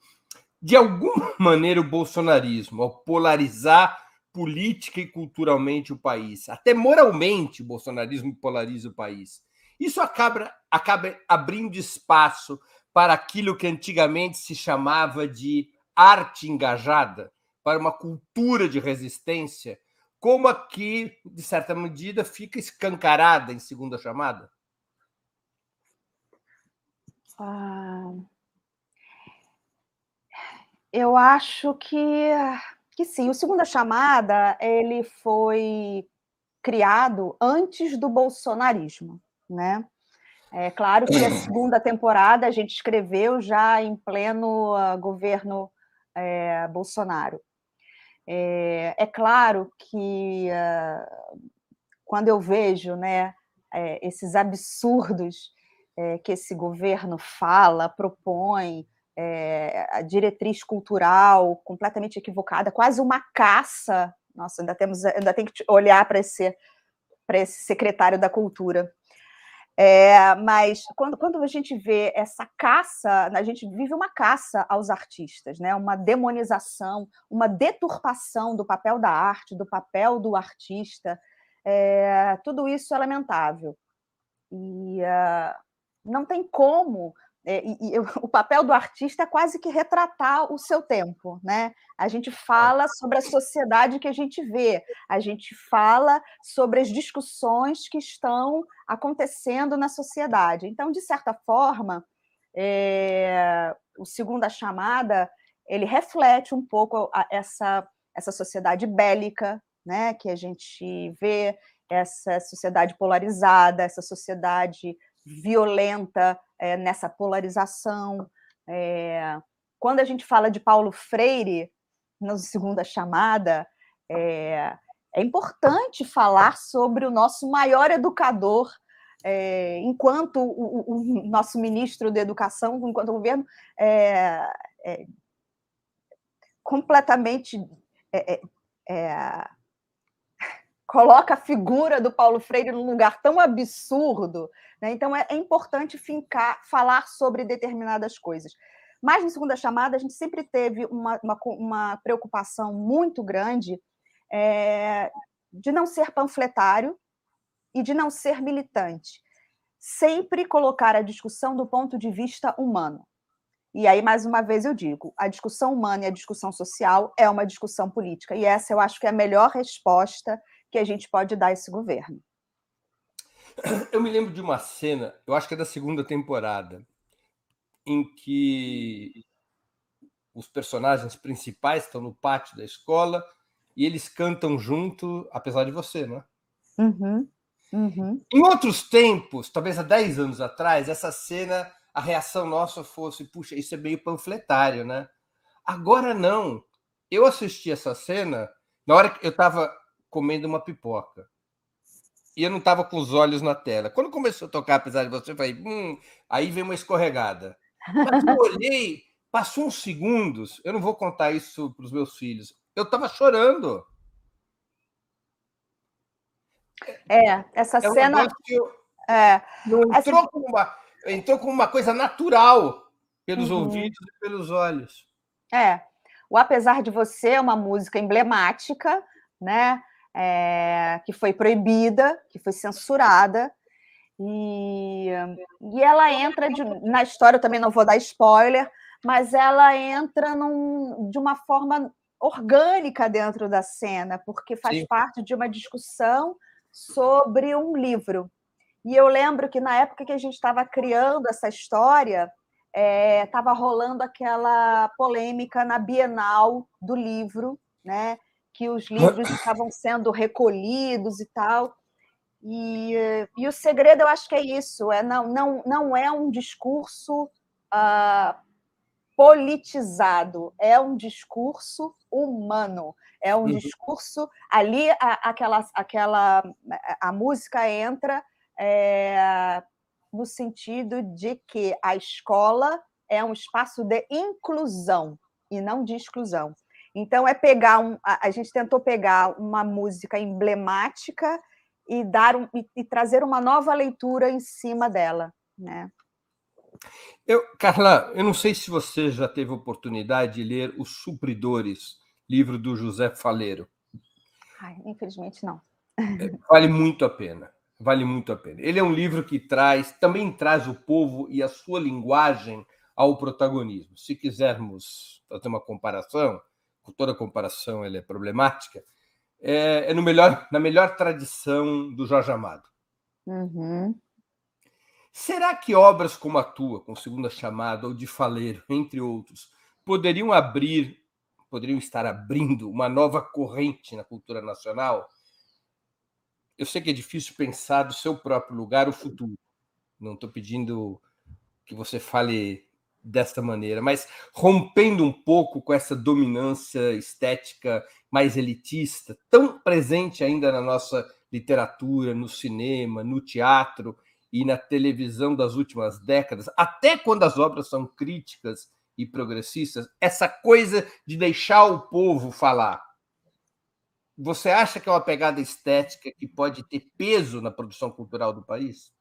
De alguma maneira, o bolsonarismo, ao polarizar política e culturalmente o país, até moralmente o bolsonarismo polariza o país, isso acaba abrindo espaço para aquilo que antigamente se chamava de arte engajada, para uma cultura de resistência, como aqui, de certa medida, fica escancarada em Segunda Chamada? Eu acho que sim. O Segunda Chamada ele foi criado antes do bolsonarismo, né? É claro que a segunda temporada a gente escreveu já em pleno governo Bolsonaro. É claro que quando eu vejo, né, esses absurdos que esse governo fala, propõe, a diretriz cultural completamente equivocada, quase uma caça. Nossa, ainda tem que olhar para esse secretário da Cultura. Mas quando a gente vê essa caça, a gente vive uma caça aos artistas, né? Uma demonização, uma deturpação do papel da arte, do papel do artista. Tudo isso é lamentável. E não tem como. O papel do artista é quase que retratar o seu tempo, né? A gente fala sobre a sociedade que a gente vê, a gente fala sobre as discussões que estão acontecendo na sociedade. Então, de certa forma, o Segunda Chamada ele reflete um pouco essa sociedade bélica, né, que a gente vê, essa sociedade polarizada, essa sociedade violenta nessa polarização. Quando a gente fala de Paulo Freire, na Segunda Chamada, é importante falar sobre o nosso maior educador, enquanto o nosso ministro da Educação, enquanto o governo, completamente coloca a figura do Paulo Freire num lugar tão absurdo, né? Então é importante falar sobre determinadas coisas. Mas, no Segunda Chamada, a gente sempre teve uma preocupação muito grande de não ser panfletário e de não ser militante. Sempre colocar a discussão do ponto de vista humano. E aí, mais uma vez, eu digo, a discussão humana e a discussão social é uma discussão política. E essa eu acho que é a melhor resposta que a gente pode dar a esse governo. Eu me lembro de uma cena, eu acho que é da segunda temporada, em que os personagens principais estão no pátio da escola e eles cantam junto, apesar de você, não é? Uhum, uhum. Em outros tempos, talvez há 10 anos atrás, essa cena, a reação nossa fosse, puxa, isso é meio panfletário, né? Agora não. Eu assisti essa cena na hora que eu estava comendo uma pipoca. E eu não estava com os olhos na tela. Quando começou a tocar, apesar de você, eu falei, aí vem uma escorregada. Mas eu olhei, passou uns segundos, eu não vou contar isso para os meus filhos. Eu estava chorando. Essa É um cena. negócio entrou como uma coisa natural pelos ouvidos e pelos olhos. O Apesar de Você é uma música emblemática, né? Que foi proibida, que foi censurada, e ela entra na história, eu também não vou dar spoiler, mas ela entra de uma forma orgânica dentro da cena, porque faz parte de uma discussão sobre um livro. E eu lembro que na época que a gente estava criando essa história, estava rolando aquela polêmica na Bienal do livro, né? Que os livros estavam sendo recolhidos e tal. E o segredo, eu acho que é isso, não é um discurso politizado, é um discurso humano, é um discurso ali, a música entra no sentido de que a escola é um espaço de inclusão e não de exclusão. Então, a gente tentou pegar uma música emblemática e trazer uma nova leitura em cima dela, né? Carla, eu não sei se você já teve oportunidade de ler Os Supridores, livro do José Faleiro. Infelizmente, não. Vale muito a pena. Vale muito a pena. Ele é um livro que também traz o povo e a sua linguagem ao protagonismo. Se quisermos fazer uma comparação, com toda comparação ela é problemática, na melhor tradição do Jorge Amado. Uhum. Será que obras como a tua, com Segunda Chamada, ou de Faleiro, entre outros, poderiam estar abrindo uma nova corrente na cultura nacional? Eu sei que é difícil pensar do seu próprio lugar o futuro. Não estou pedindo que você fale desta maneira, mas rompendo um pouco com essa dominância estética mais elitista, tão presente ainda na nossa literatura, no cinema, no teatro e na televisão das últimas décadas, até quando as obras são críticas e progressistas, essa coisa de deixar o povo falar. Você acha que é uma pegada estética que pode ter peso na produção cultural do país?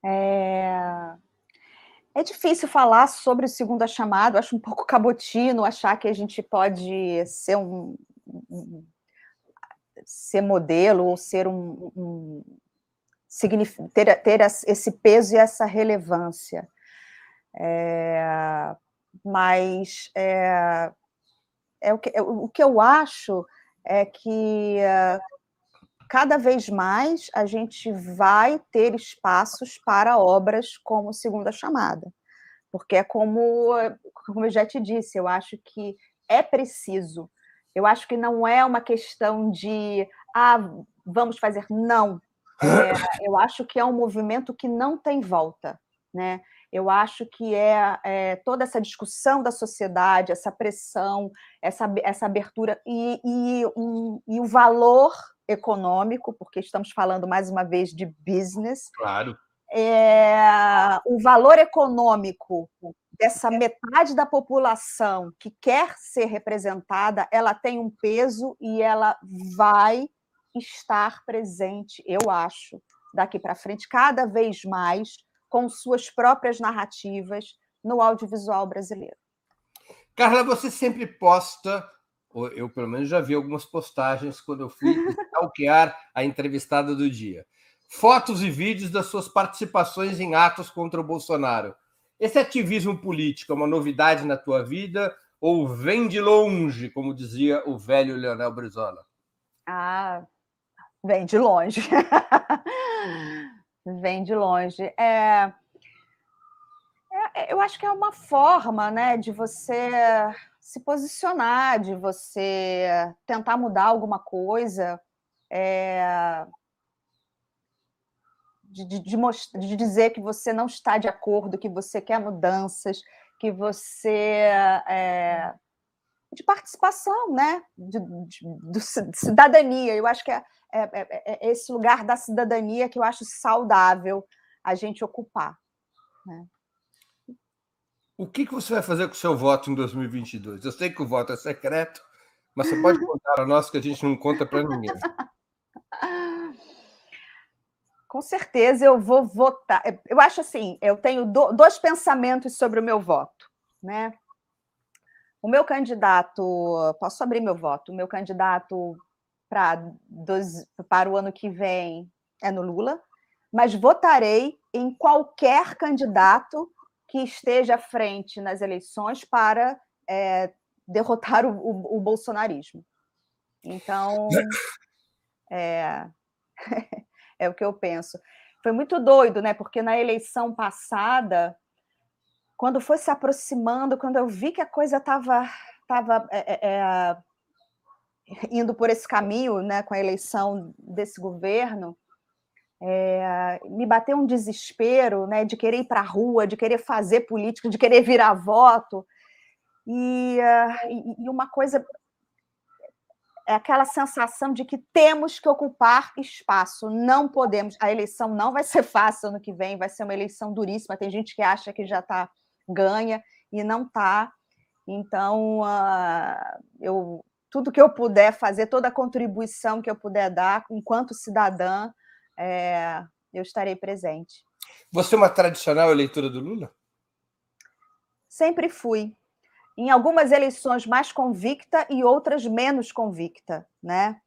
É difícil falar sobre o Segunda Chamada, acho um pouco cabotino achar que a gente pode ser ser modelo ou ser ter esse peso e essa relevância. Mas o que eu acho é que cada vez mais a gente vai ter espaços para obras como Segunda Chamada, porque é como eu já te disse, eu acho que é preciso. Eu acho que não é uma questão de vamos fazer, não. Eu acho que é um movimento que não tem volta, né? Eu acho que toda essa discussão da sociedade, essa pressão, essa abertura e o valor econômico, porque estamos falando mais uma vez de business. Claro. O valor econômico dessa metade da população que quer ser representada, ela tem um peso e ela vai estar presente, eu acho, daqui para frente, cada vez mais, com suas próprias narrativas no audiovisual brasileiro. Carla, você sempre posta, eu pelo menos já vi algumas postagens quando eu fui stalkear a entrevistada do dia, fotos e vídeos das suas participações em atos contra o Bolsonaro. Esse ativismo político é uma novidade na tua vida ou vem de longe, como dizia o velho Leonel Brizola? Vem de longe. Vem de longe. Eu acho que é uma forma, né, de você se posicionar, de você tentar mudar alguma coisa, de dizer que você não está de acordo, que você quer mudanças, que você... de participação, né? De cidadania. Eu acho que é esse lugar da cidadania que eu acho saudável a gente ocupar, né? O que você vai fazer com o seu voto em 2022? Eu sei que o voto é secreto, mas você pode contar a nós que a gente não conta para ninguém. Com certeza eu vou votar. Eu acho assim, eu tenho dois pensamentos sobre o meu voto, né? O meu candidato, posso abrir meu voto, o meu candidato para o ano que vem é no Lula, mas votarei em qualquer candidato que esteja à frente nas eleições para derrotar o bolsonarismo. Então, é o que eu penso. Foi muito doido, né? Porque na eleição passada, quando foi se aproximando, quando eu vi que a coisa estava indo por esse caminho, né, com a eleição desse governo, me bateu um desespero, né, de querer ir para a rua, de querer fazer política, de querer virar voto, e uma coisa é aquela sensação de que temos que ocupar espaço, não podemos, a eleição não vai ser fácil ano que vem, vai ser uma eleição duríssima, tem gente que acha que já está ganha e não está, então tudo que eu puder fazer, toda a contribuição que eu puder dar, enquanto cidadã, eu estarei presente. Você é uma tradicional eleitora do Lula? Sempre fui. Em algumas eleições mais convicta e outras menos convicta, né?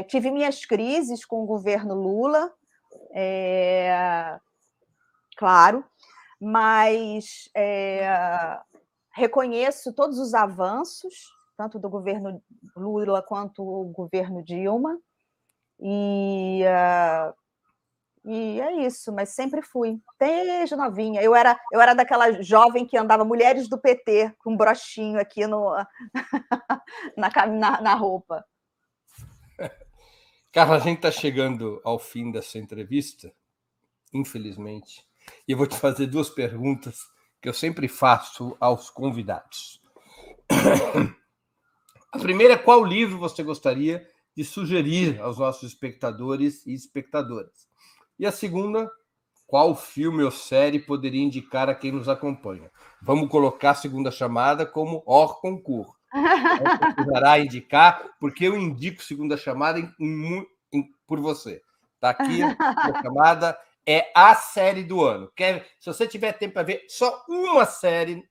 Tive minhas crises com o governo Lula, claro, mas reconheço todos os avanços, tanto do governo Lula quanto o governo Dilma, e é isso, mas sempre fui, desde novinha. Eu era daquela jovem que andava mulheres do PT, com um brochinho aqui na roupa. Carla, a gente está chegando ao fim dessa entrevista, infelizmente, e eu vou te fazer duas perguntas que eu sempre faço aos convidados. A primeira é: qual livro você gostaria de sugerir aos nossos espectadores e espectadoras? E a segunda: qual filme ou série poderia indicar a quem nos acompanha? Vamos colocar a Segunda Chamada como hors concours. Você precisará indicar, porque eu indico Segunda Chamada por você. Está aqui, a Segunda Chamada É a série do ano. Se você tiver tempo para ver só uma série,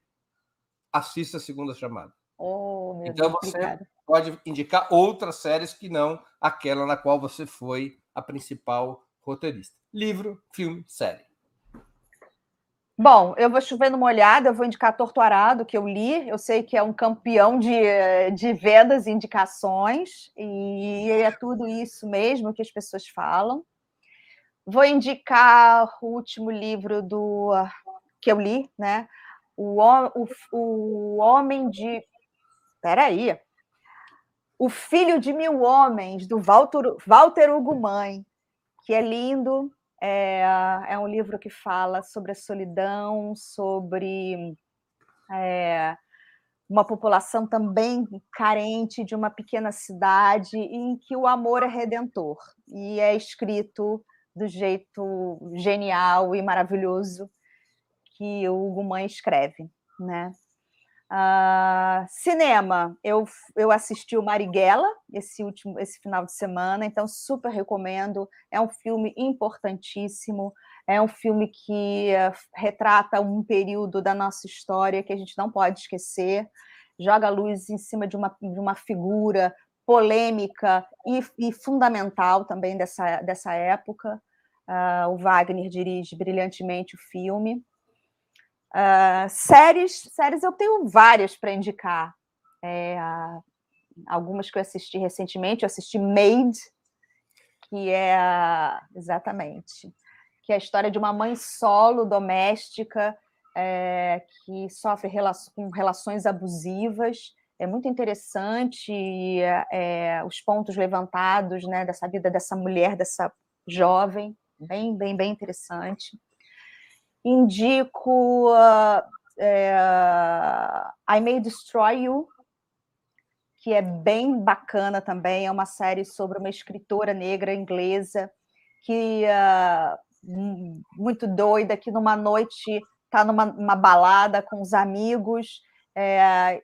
assista a Segunda Chamada. Oh, meu então, Deus, você obrigada. pode indicar outras séries que não aquela na qual você foi a principal roteirista. Livro, filme, série. Bom, eu vou chover no molhado, eu vou indicar Torto Arado, que eu li. Eu sei que é um campeão de vendas e indicações, e é tudo isso mesmo que as pessoas falam. Vou indicar o último livro que eu li, né? O Homem de... Peraí. O Filho de Mil Homens, do Walter Ugumãe, que é lindo. É um livro que fala sobre a solidão, sobre uma população também carente de uma pequena cidade em que o amor é redentor. E é escrito do jeito genial e maravilhoso que o Ugumãe escreve, né? Cinema, eu assisti o Marighella esse final de semana, então super recomendo. É um filme importantíssimo, é um filme que retrata um período da nossa história que a gente não pode esquecer, joga luz em cima de uma figura polêmica e fundamental também dessa época. O Wagner dirige brilhantemente o filme. Séries eu tenho várias para indicar. Algumas que eu assisti recentemente, eu assisti Maid, que exatamente, que é a história de uma mãe solo doméstica que sofre com relações abusivas. É muito interessante os pontos levantados, né, dessa vida dessa mulher, dessa jovem, bem, bem, bem interessante. Indico I May Destroy You, que é bem bacana também. É uma série sobre uma escritora negra inglesa que muito doida, que numa noite está numa balada com os amigos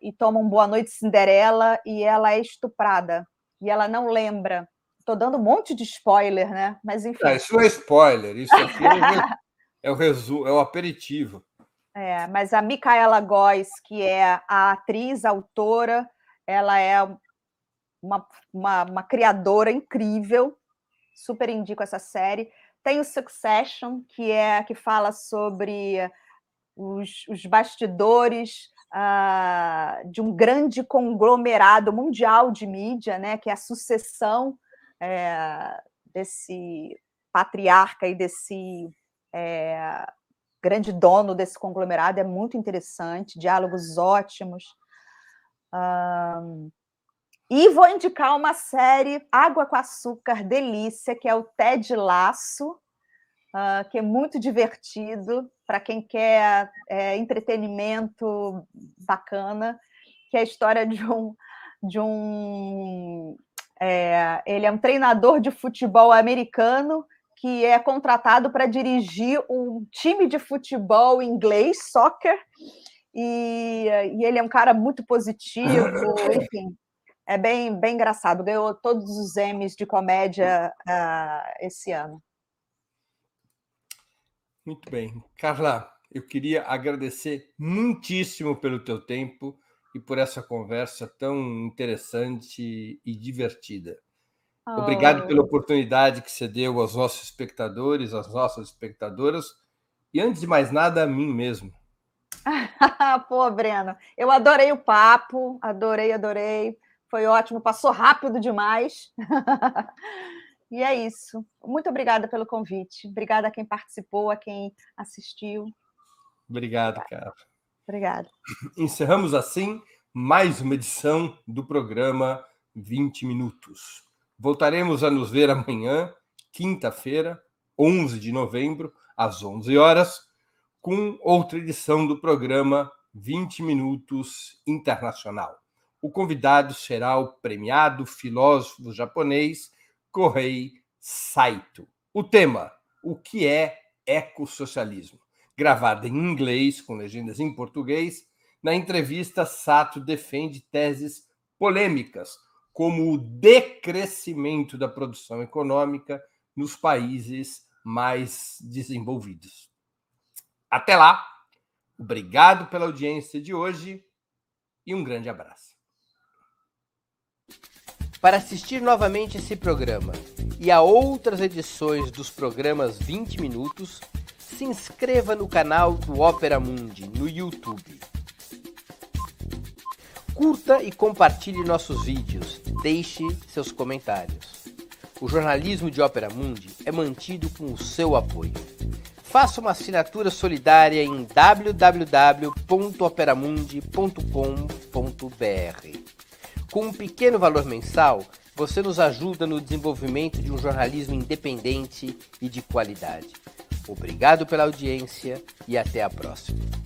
e toma um Boa Noite Cinderela e ela é estuprada. E ela não lembra. Estou dando um monte de spoiler, né? Mas enfim. Isso não é spoiler, isso aqui é o aperitivo. Mas a Micaela Góes, que é a atriz, a autora, ela é uma criadora incrível, super indico essa série. Tem o Succession, que fala sobre os bastidores de um grande conglomerado mundial de mídia, né, que é a sucessão desse patriarca e desse grande dono desse conglomerado. É muito interessante, diálogos ótimos. E vou indicar uma série, Água com Açúcar, delícia, que é o Ted Lasso, que é muito divertido, para quem quer entretenimento bacana, que é a história ele é um treinador de futebol americano que é contratado para dirigir um time de futebol inglês, soccer, e ele é um cara muito positivo, enfim, é bem, bem engraçado. Ganhou todos os Emmys de comédia esse ano. Muito bem. Carla, eu queria agradecer muitíssimo pelo teu tempo e por essa conversa tão interessante e divertida. Obrigado pela oportunidade que você deu aos nossos espectadores, às nossas espectadoras, e antes de mais nada, a mim mesmo. Pô, Breno, eu adorei o papo, adorei. Foi ótimo, passou rápido demais. E é isso. Muito obrigada pelo convite. Obrigada a quem participou, a quem assistiu. Obrigado, cara. Obrigada. Encerramos assim mais uma edição do programa 20 Minutos. Voltaremos a nos ver amanhã, quinta-feira, 11 de novembro, às 11 horas, com outra edição do programa 20 Minutos Internacional. O convidado será o premiado filósofo japonês Kohei Saito. O tema: o que é ecossocialismo? Gravada em inglês, com legendas em português. Na entrevista, Sato defende teses polêmicas, como o decrescimento da produção econômica nos países mais desenvolvidos. Até lá, obrigado pela audiência de hoje e um grande abraço. Para assistir novamente esse programa e a outras edições dos programas 20 Minutos, se inscreva no canal do Opera Mundi no YouTube. Curta e compartilhe nossos vídeos, deixe seus comentários. O jornalismo de Opera Mundi é mantido com o seu apoio. Faça uma assinatura solidária em www.operamundi.com.br. Com um pequeno valor mensal, você nos ajuda no desenvolvimento de um jornalismo independente e de qualidade. Obrigado pela audiência e até a próxima.